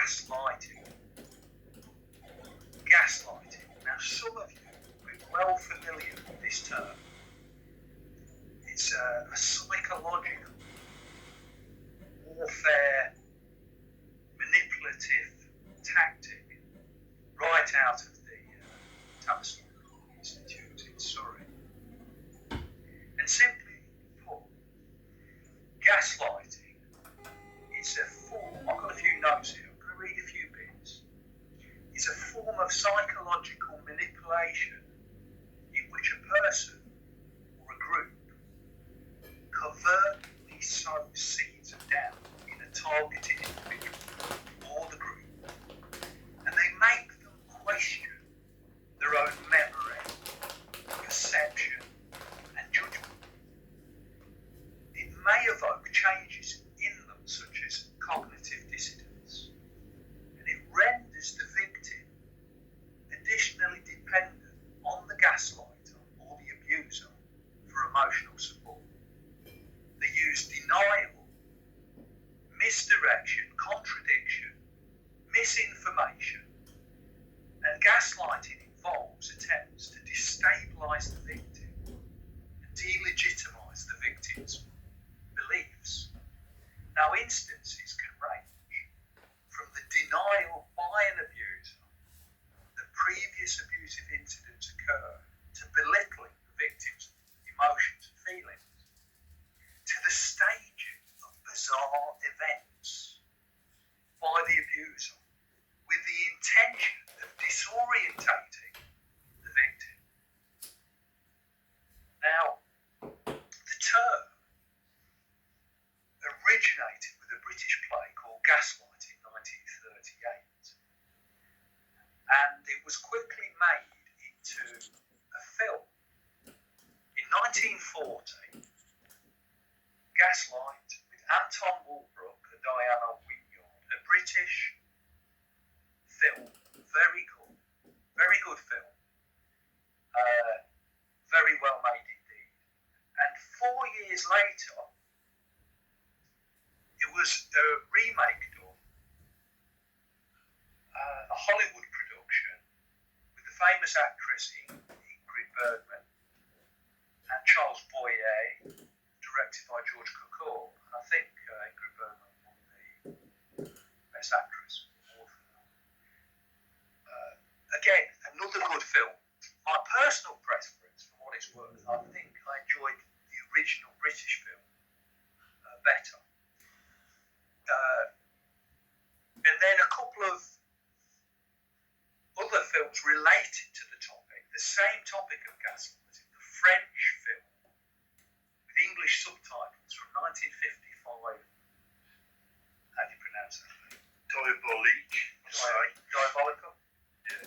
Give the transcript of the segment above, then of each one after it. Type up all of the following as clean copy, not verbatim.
gaslighting. Gaslighting. Now, some of you will be well familiar with this term. It's a psychological warfare, manipulative tactic right out of the Tavistock Institute in Surrey. And simply put, gaslighting is a form, I've got a few notes here, I'm going to read a few bits. It's a form of psychological manipulation in which a person or a group covertly sows seeds of doubt in a targeted individual or the group, and they make them question their own memory, perception, and judgment. It may evoke changes in them, such as cognitive dissonance, and it renders the victim additionally dependent on the gaslighter or the abuser for emotional support. They use denial, misdirection, contradiction, misinformation, and gaslighting involves attempts to destabilise the victim and delegitimise the victim's beliefs. Now, instances can range from the denial by an abuser that previous abusive incidents occur to belittling the victim's emotions and feelings, to the staging of bizarre events by the abuser with the intention of disorientating the victim. Now, the term originated with a British play called Gaslight in 1938, and it was quickly made into a film. In 1940, Gaslight with Anton Walbrook and Diana Wynyard, a British film, very good film, very well made indeed. And 4 years later, it was a remake done, a Hollywood production with the famous actress Ingrid Bergman and Charles Boyer, directed by George Cukor, and I think Ingrid Bergman won the Best Actress award for that. Again, another good film. My personal preference, for what it's worth, I think I enjoyed the original British film better. And then a couple of other films related to the topic, the same topic of gaslighting, the French film with English subtitles from 1955. How do you pronounce that? Diabolique. Diabolical?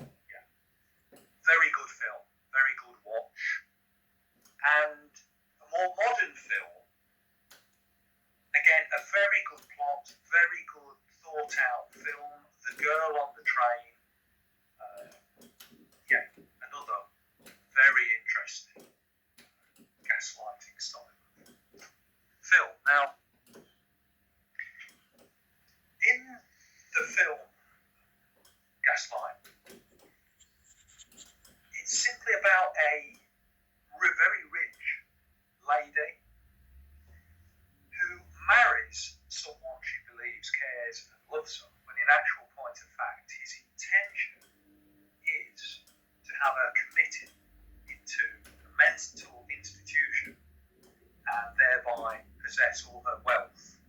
Yeah. Very good film, very good watch. And a more modern film, again, a very good plot, very good thought out film, The Girl on the Train. Another very interesting gaslighting style film. Now, in the film Gaslight, it's simply about a very rich lady who marries someone she believes cares and loves her, when in actual point of fact his intention is to have her committed into a mental institution and thereby possess all her wealth.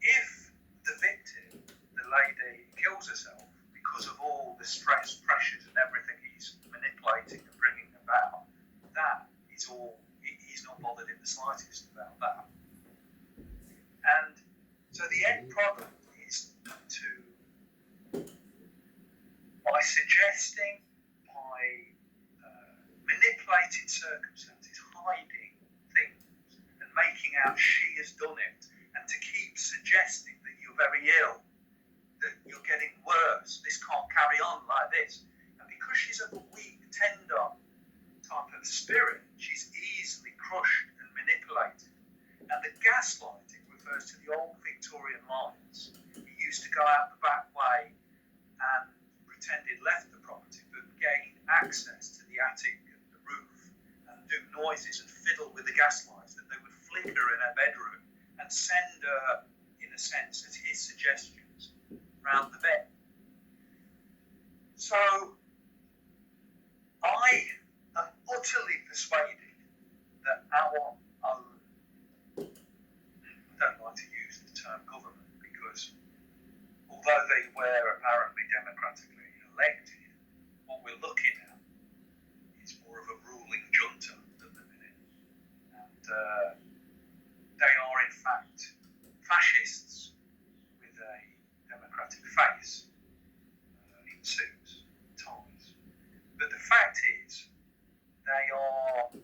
If the victim, the lady, kills herself because of all the stress, pressures and everything he's manipulating and bringing about, that is all, he's not bothered in the slightest about that. And so the end product is to, by suggesting, by manipulating circumstances, hiding things, and making out she has done it, and to keep suggesting that you're very ill, that you're getting worse, this can't carry on like this. And because she's of a weak, tender type of spirit, she's easily crushed and manipulated. And the gaslighting refers to the old Victorian lines. You used to go out the back noises and fiddle with the gas lights, that they would flicker in her bedroom and send her, in a sense, at his suggestions, round the bed. So I am utterly persuaded that our own, I don't like to use the term government, because although they were apparently democratically elected, what we're looking at is more of a ruling junta at the minute. And they are in fact fascists with a democratic face, in suits, ties. But the fact is, they are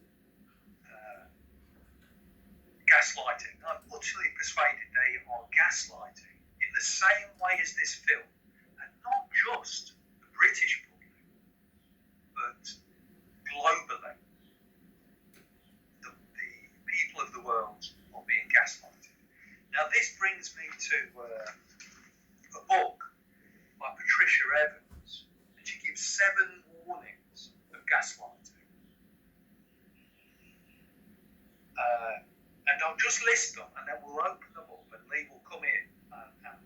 gaslighting. I'm utterly persuaded they are gaslighting in the same way as this film, and not just the British public, but globally. The people of the world are being gaslighted. Now, this brings me to a book by Patricia Evans, and she gives 7 warnings of gaslighting. And I'll just list them, and then we'll open them up, and Lee will come in and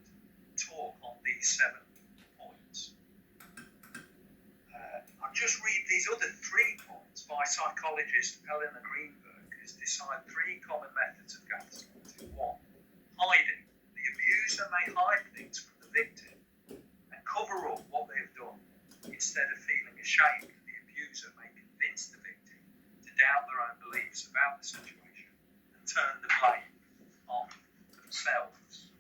talk on these 7 points. I'll just read these other 3 points by psychologist Eleanor Greenberg, who's decided 3 common methods of gaslighting. 1. Hiding. The abuser may hide things from the victim and cover up what they have done. Instead of feeling ashamed, the abuser may convince the victim to doubt their own beliefs about the situation and turn the blame on themselves.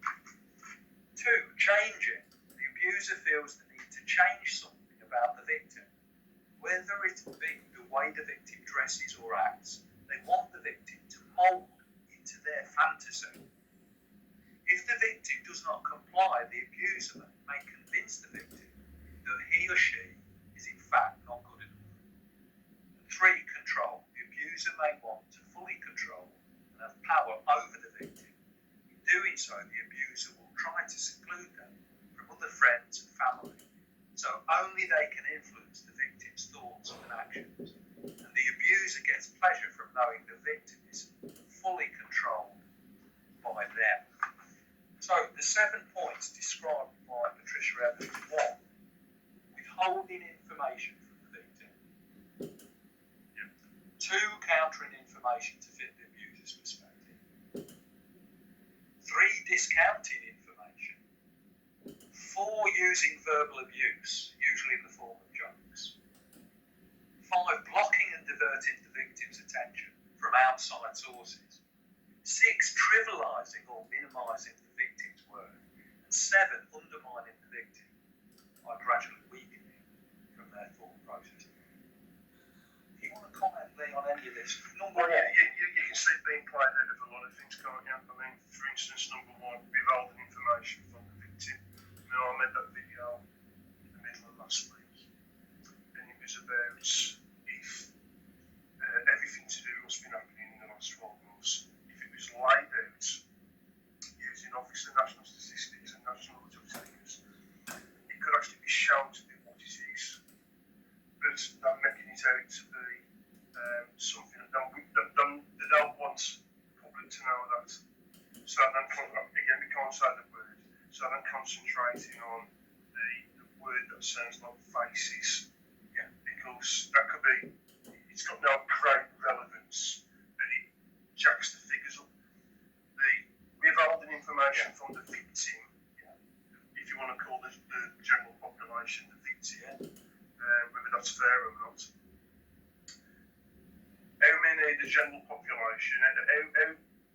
2. Changing. The abuser feels the need to change something about the victim. Whether it be the way the victim dresses or acts, they want the victim to mould into their fantasy. If the victim does not comply, the abuser may convince the victim that he or she is in fact not good enough. 3. Control. The abuser may want to fully control and have power over the victim. In doing so, the abuser will try to seclude them from other friends and family, so only they can influence the victim's thoughts and actions. And the abuser gets pleasure from knowing the victim is fully controlled by them. So the 7 points described by Patricia Evans. 1. Withholding information from the victim. 2. Countering information to fit the abuser's perspective. 3. Discounting information. 4. Using verbal abuse, usually in the form of jokes. 5. Blocking and diverting the victim's attention from outside sources. 6. Trivialising or minimising the victim's word. And 7. Undermining the victim by gradually weakening from their thought process. Do you want to comment, Lee, on any of this? Well, yeah, you can see it being played out of a lot of things, can't you? I mean, for instance, number 1, withholding information from the victim. You know, I made that video in the middle of last week, and it was about if everything to do with what's been happening in the last 12 months, if it was laid out using obviously national statistics and national figures, it could actually be shown to be what it is, but they're making it out to be something that they don't want the public to know that. So then, again, we can't say the word, so then concentrating on the word that sounds like faces, because that could be, it's got no great relevance, but it jacks the figures up. The withholding information from the victim, if you want to call the general population the victim, whether that's fair or not. How many the general population, how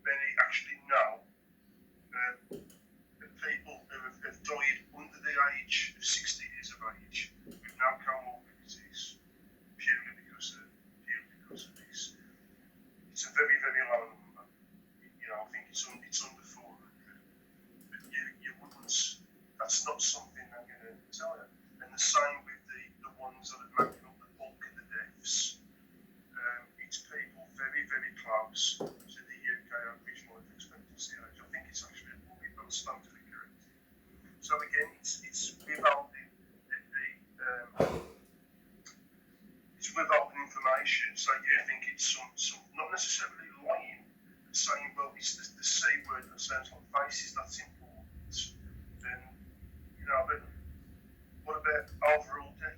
many actually know that people who have died under the age of 60 years of age with no comorbidities purely because of this? It's a very, very low number. You know, I think it's under 400. But you wouldn't, that's not something I'm going to tell you. And the same with the ones that are making up the bulk of the deaths. It's people very, very close to the UK average life expectancy age. I think it's actually we've got totally correct. So again, it's withholding it's withholding information. So you think it's some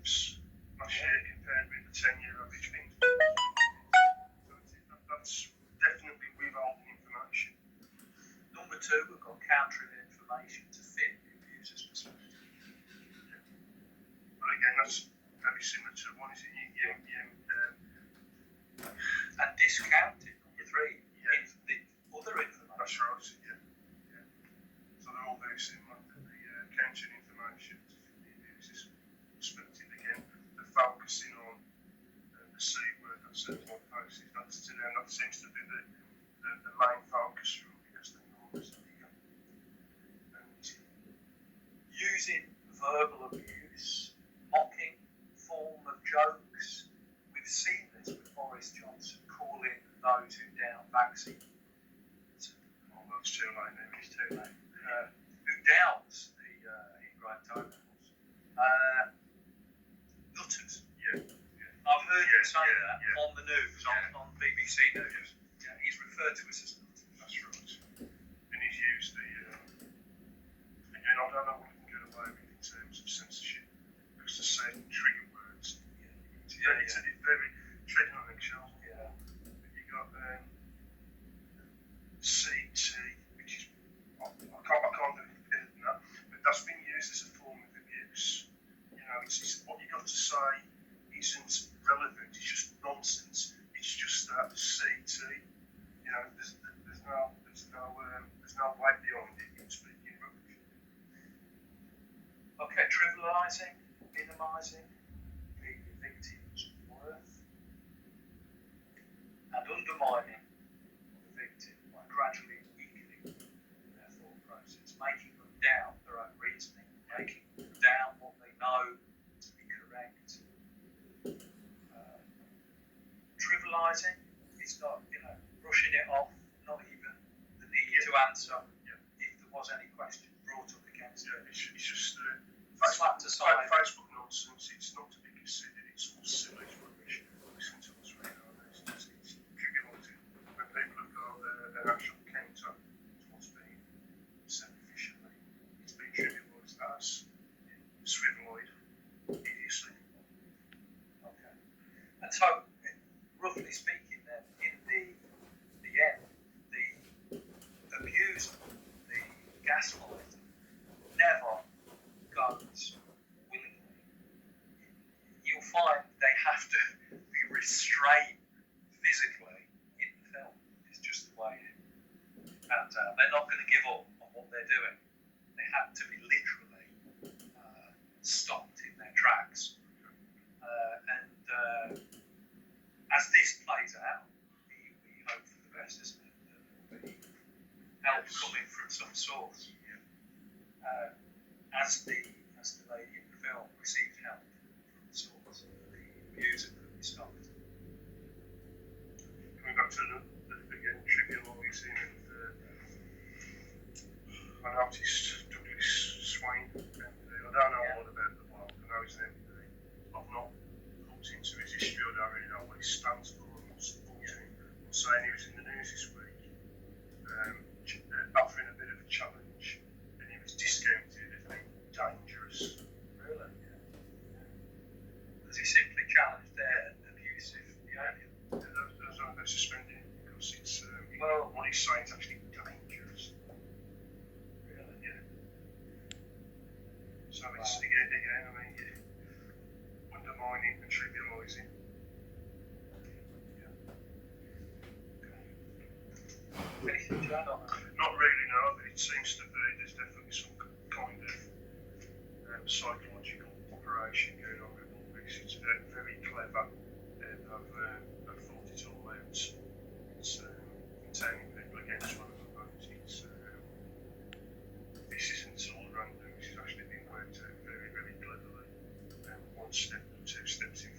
lives last year compared with the 10-year average things. So that's definitely withholding information. Number two, we've got countering information to fit the abuser's perspective. But again, that's very similar to one is it And discounting, number three, Yeah. the other information. that's right, yeah. So they're all very similar. The countering information to fit the abuser's perspective again, the focusing on the C word that certain places, that's to them, that seems to be the main focus for them because the numbers are bigger. And Using verbal abuse, mocking, form of jokes. We've seen this with Boris Johnson calling those who down vaccine. although it's too late now, It's too late. Who downs the ingrained toenails. Nutters. yeah. I've heard him say Yeah, that yeah. on the news, on BBC News. Yeah, he's referred to us as nutters. That's right. And he's used the, again, I don't know what he can get away with in terms of censorship, because there's certain trigger words. It's very treading on eggshells. Yeah. You got CT, which is, I can't do it better than that, but that's been used as a form of abuse. You know, it's what you got to say isn't relevant, it's just nonsense. It's just that CT. You know, there's no way beyond it in speaking rubbish. Okay, trivialising, minimising the victim's worth, and undermining the victim by gradually weakening their thought process, making them doubt their own reasoning, making them doubt what they know to be correct. Trivialising, it's not, brushing it off, not even the need to answer if there was any question brought up against it. It's just Slapped aside. Facebook nonsense. It's not to be considered. It's all silly rubbish. Listen to us right now. It's trivialising. When people have got an actual counter to what's being said officially, it's been trivialised as swiveloid idiocy. Okay. And so, roughly speaking, then, in the end, the abuser, the gaslighter, never goes willingly. You'll find they have to be restrained physically in the film. It's just the way it pans out. They're not going to give up on what they're doing. They have to be literally stopped in their tracks. And as this plays out, we hope for the best, isn't it? That there'll be help coming from some source. As the lady in the film received help from the source, the abuser could be stopped. Coming back to the again trivialising and I noticed Douglas Swain MD. I don't know a lot about the bloke. I know he's an MD. I've not looked into his history. I don't really know what he stands for and what's supporting. I'm saying he was in the news this week, offering a bit of a challenge, and he was discounted as being dangerous. Really? Does he simply challenge their abusive behaviour? They're suspending him because it's what he's saying is actually dangerous. Really? Yeah. So it's again, I mean, undermining and trivialising. Anything to add on that? Not really, no, but it seems to be there's definitely some kind of psychological operation going on with all this. It's very clever. I've thought it all out. It's turning people against one another. This isn't all random. This has actually been worked out very, very cleverly. One step or two steps in